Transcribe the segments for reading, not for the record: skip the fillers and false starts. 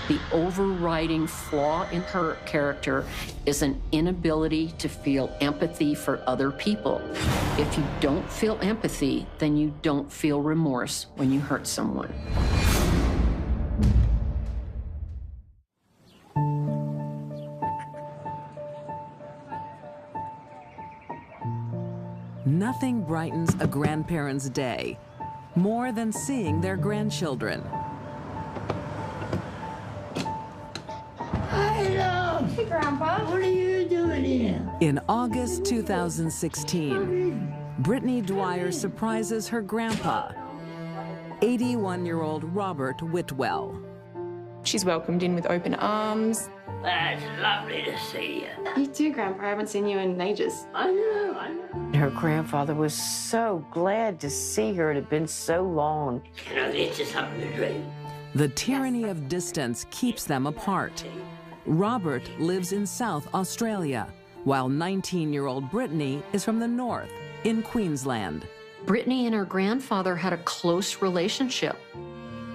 The overriding flaw in her character is an inability to feel empathy for other people. If you don't feel empathy, then you don't feel remorse when you hurt someone. Nothing brightens a grandparent's day more than seeing their grandchildren. Hello. Hey, Grandpa. What are you doing here? In August 2016, Brittany Dwyer surprises her grandpa, 81-year-old Robert Whitwell. She's welcomed in with open arms. That's lovely to see you. You too, Grandpa. I haven't seen you in ages. I know. Her grandfather was so glad to see her. It had been so long. Can I get you something to drink? The tyranny of distance keeps them apart. Robert lives in South Australia, while 19-year-old Brittany is from the north, in Queensland. Brittany and her grandfather had a close relationship.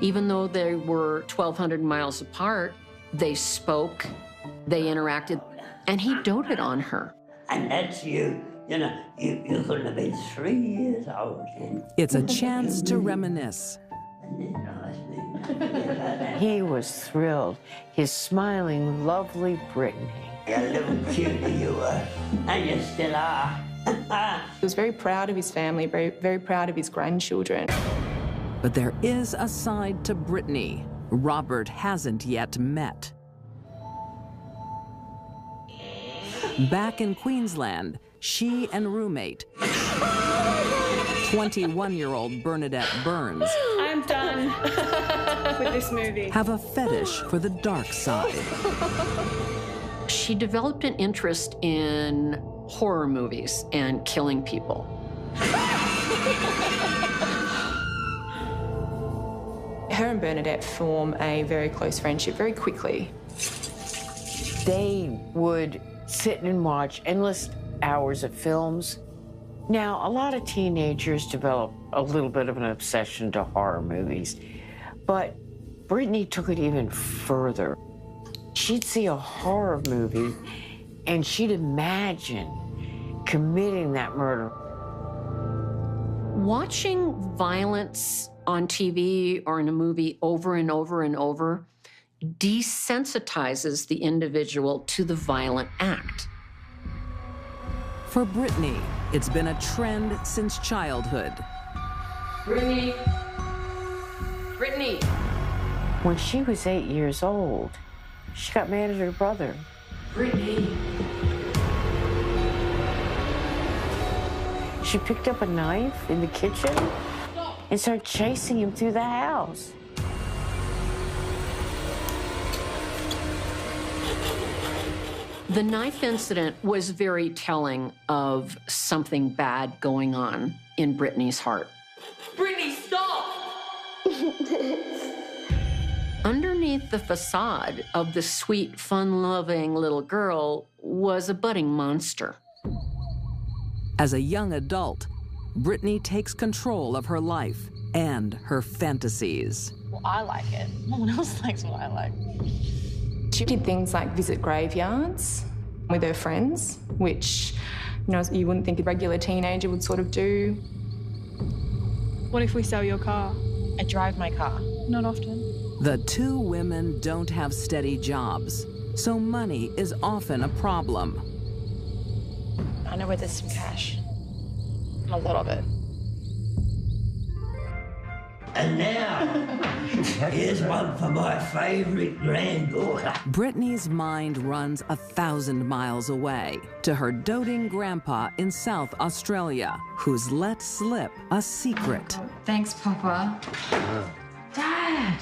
Even though they were 1,200 miles apart, they spoke, they interacted, and he doted on her. And that's you. You know, you couldn't have been 3 years old then. It's a chance to reminisce. He was thrilled. His smiling, lovely Brittany. A little cutie you were, and you still are. He was very proud of his family, very proud of his grandchildren. But there is a side to Brittany Robert hasn't yet met. Back in Queensland, she and roommate, 21-year-old Bernadette Burns, I'm done with this movie. have a fetish for the dark side. She developed an interest in horror movies and killing people. Her and Bernadette form a very close friendship very quickly. They would sit and watch endless hours of films. Now, a lot of teenagers develop a little bit of an obsession to horror movies, but Brittany took it even further. She'd see a horror movie and she'd imagine committing that murder. Watching violence on TV or in a movie over and over and over desensitizes the individual to the violent act. For Brittany, it's been a trend since childhood. Brittany! Brittany! When she was 8 years old, she got mad at her brother. Brittany! She picked up a knife in the kitchen and started chasing him through the house. The knife incident was very telling of something bad going on in Brittany's heart. Brittany, stop! Underneath the facade of the sweet, fun-loving little girl was a budding monster. As a young adult, Brittany takes control of her life and her fantasies. Well, I like it. No one else likes what I like. She did things like visit graveyards with her friends, which, you know, you wouldn't think a regular teenager would sort of do. What if we sell your car? I drive my car. Not often. The two women don't have steady jobs, so money is often a problem. I know where there's some cash. A lot of it. And now, here's one for my favourite granddaughter. Brittany's mind runs 1,000 miles away to her doting grandpa in South Australia, who's let slip a secret. Thanks, Papa. Dad,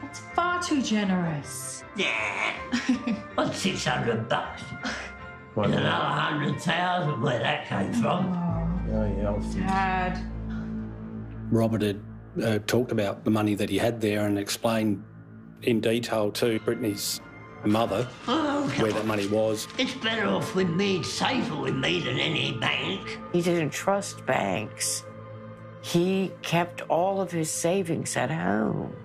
that's far too generous. Yeah. What's $600? There's another 100,000 where that came from. Dad. Robert had talked about the money that he had there and explained in detail to Brittany's mother where that money was. It's better off with me, it's safer with me than any bank. He didn't trust banks. He kept all of his savings at home.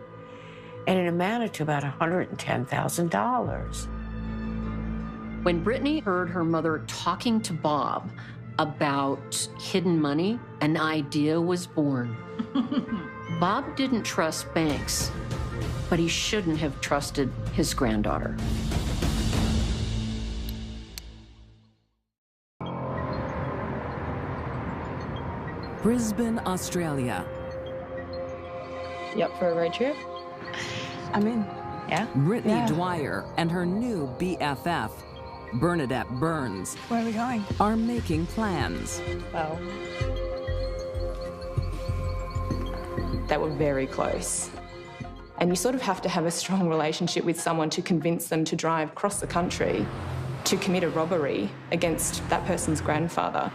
and it amounted to about $110,000. When Brittany heard her mother talking to Bob about hidden money, an idea was born. Bob didn't trust banks, but he shouldn't have trusted his granddaughter. Brisbane, Australia. You up for a road trip? I'm in. Yeah? Brittany Yeah. Dwyer and her new BFF, Bernadette Burns, Where are we going? are making plans. Well, They were very close. And you sort of have to have a strong relationship with someone to convince them to drive across the country to commit a robbery against that person's grandfather.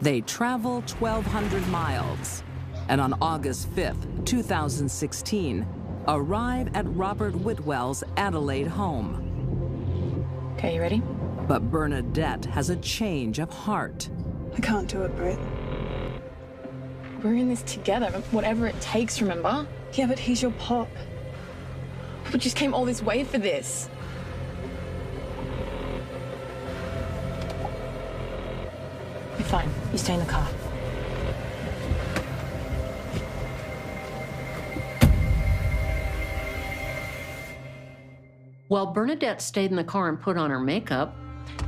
They travel 1,200 miles and on August 5th, 2016, arrive at Robert Whitwell's Adelaide home. okay, you ready? But Bernadette has a change of heart. I can't do it, Britt. We're in this together, whatever it takes, remember? Yeah, but he's your pop. We just came all this way for this. You're fine. You stay in the car. While Bernadette stayed in the car and put on her makeup,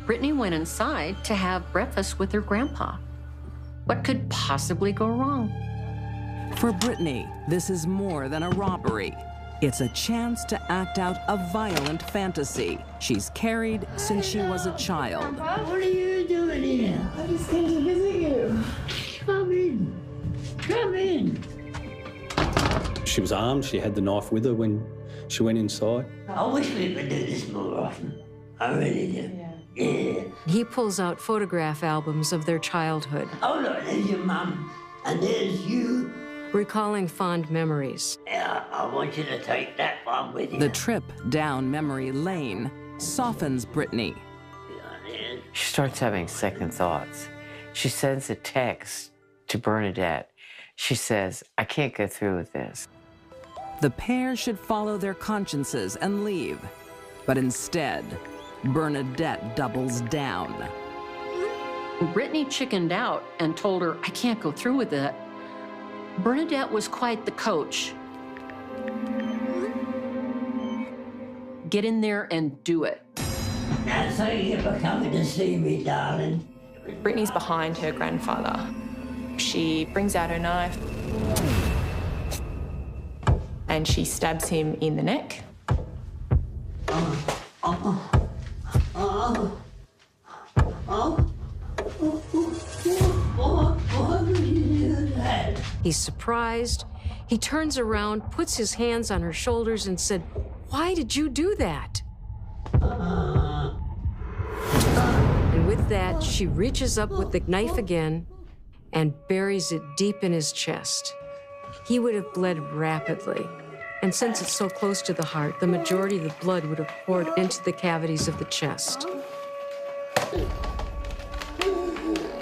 Brittany went inside to have breakfast with her grandpa. What could possibly go wrong? For Brittany, this is more than a robbery. It's a chance to act out a violent fantasy she's carried since she was a child. What are you doing here? I just came to visit you. Come in. Come in. She was armed. She had the knife with her when she went inside. I wish we could do this more often. I really do. Yeah. He pulls out photograph albums of their childhood, Oh, look, there's your mum. And there's you. recalling fond memories. Yeah, I want you to take that one with you. The trip down memory lane softens Brittany. She starts having second thoughts. She sends a text to Bernadette. She says, I can't go through with this. The pair should follow their consciences and leave. But instead, Bernadette doubles down. Brittany chickened out and told her, I can't go through with it. Bernadette was quite the coach. Get in there and do it. Now, so you're coming to see me, darling. Brittany's behind her grandfather. She brings out her knife and she stabs him in the neck. He's surprised. He turns around, puts his hands on her shoulders and said, "Why did you do that?" And with that, she reaches up with the knife again and buries it deep in his chest. He would have bled rapidly. And since it's so close to the heart, the majority of the blood would have poured into the cavities of the chest.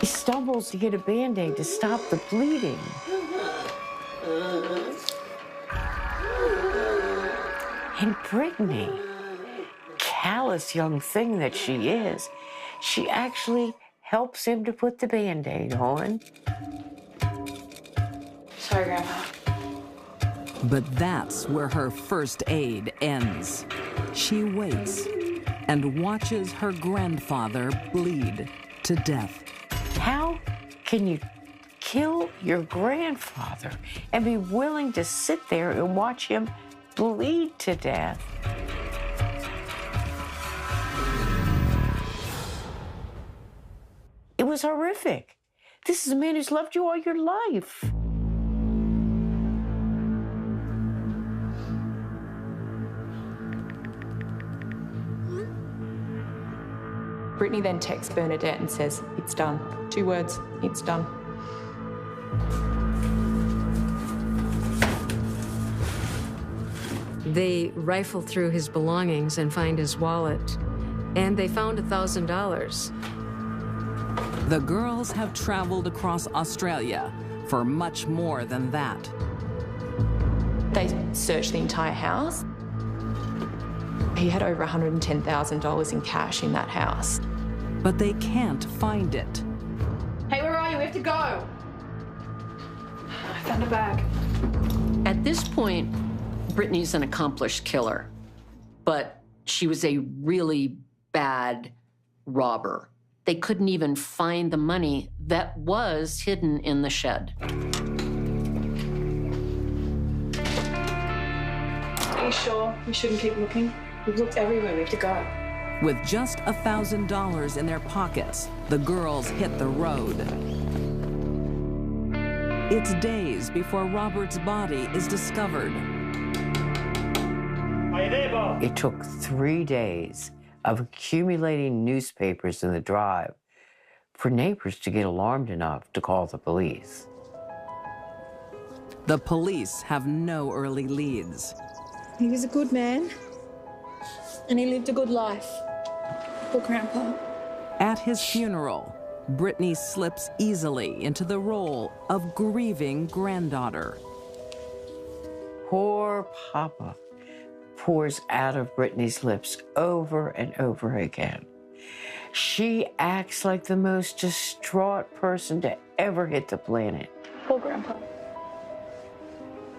He stumbles to get a Band-Aid to stop the bleeding. And Brittany, callous young thing that she is, she actually helps him to put the Band-Aid on. Sorry, Grandpa. But that's where her first aid ends. She waits and watches her grandfather bleed to death. How can you kill your grandfather and be willing to sit there and watch him bleed to death? It was horrific. This is a man who's loved you all your life. Brittany then texts Bernadette and says, "It's done." 2 words, "It's done." They rifle through his belongings and find his wallet, and they found $1,000. The girls have traveled across Australia for much more than that. They searched the entire house. He had over $110,000 in cash in that house. But they can't find it. Hey, where are you? We have to go. I found a bag. At this point, Brittany's an accomplished killer, but she was a really bad robber. They couldn't even find the money that was hidden in the shed. Are you sure we shouldn't keep looking? We've looked everywhere. We have to go. With just $1,000 in their pockets, the girls hit the road. It's days before Robert's body is discovered. It took 3 days of accumulating newspapers in the drive for neighbors to get alarmed enough to call the police. The police have no early leads. He was a good man, and he lived a good life. Poor Grandpa. At his funeral, Brittany slips easily into the role of grieving granddaughter. Poor Papa pours out of Brittany's lips over and over again. She acts like the most distraught person to ever hit the planet. Poor Grandpa.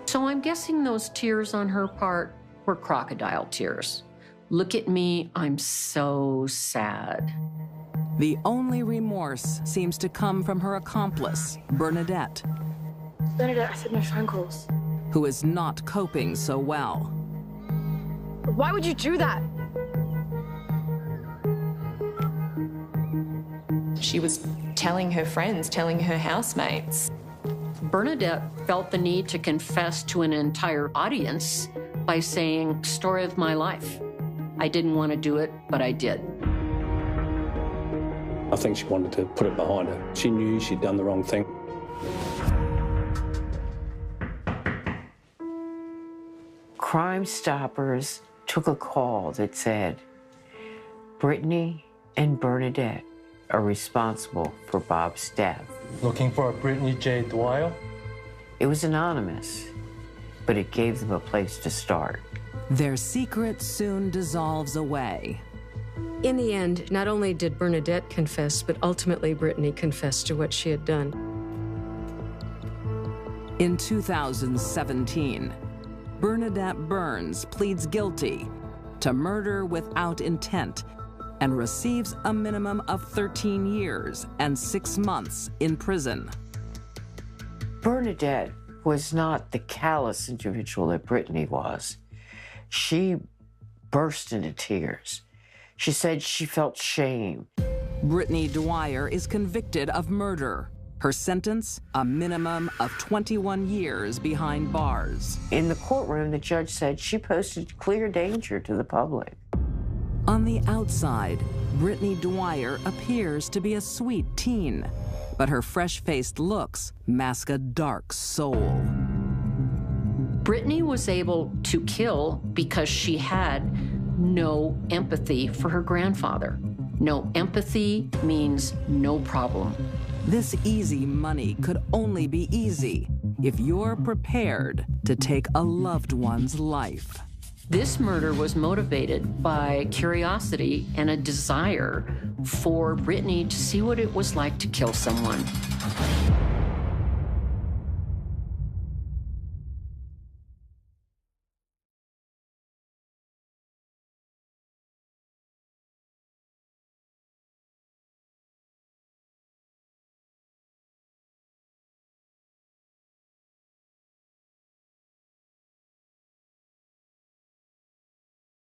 So I'm guessing those tears on her part were crocodile tears. Look at me, I'm so sad. The only remorse seems to come from her accomplice, Bernadette, Bernadette, I said no phone calls. who is not coping so well. Why would you do that? She was telling her friends, telling her housemates. Bernadette felt the need to confess to an entire audience by saying, "Story of my life. I didn't want to do it, but I did." I think she wanted to put it behind her. She knew she'd done the wrong thing. Crime Stoppers took a call that said, Brittany and Bernadette are responsible for Bob's death. Looking for a Brittany J. Dwyer? It was anonymous, but it gave them a place to start. Their secret soon dissolves away. In the end, not only did Bernadette confess, but ultimately Brittany confessed to what she had done. In 2017, Bernadette Burns pleads guilty to murder without intent and receives a minimum of 13 years and 6 months in prison. Bernadette was not the callous individual that Brittany was. She burst into tears. She said she felt shame. Brittany Dwyer is convicted of murder. Her sentence, a minimum of 21 years behind bars. In the courtroom, the judge said she posed clear danger to the public. On the outside, Brittany Dwyer appears to be a sweet teen, but her fresh-faced looks mask a dark soul. Brittany was able to kill because she had no empathy for her grandfather. No empathy means no problem. This easy money could only be easy if you're prepared to take a loved one's life. This murder was motivated by curiosity and a desire for Brittany to see what it was like to kill someone.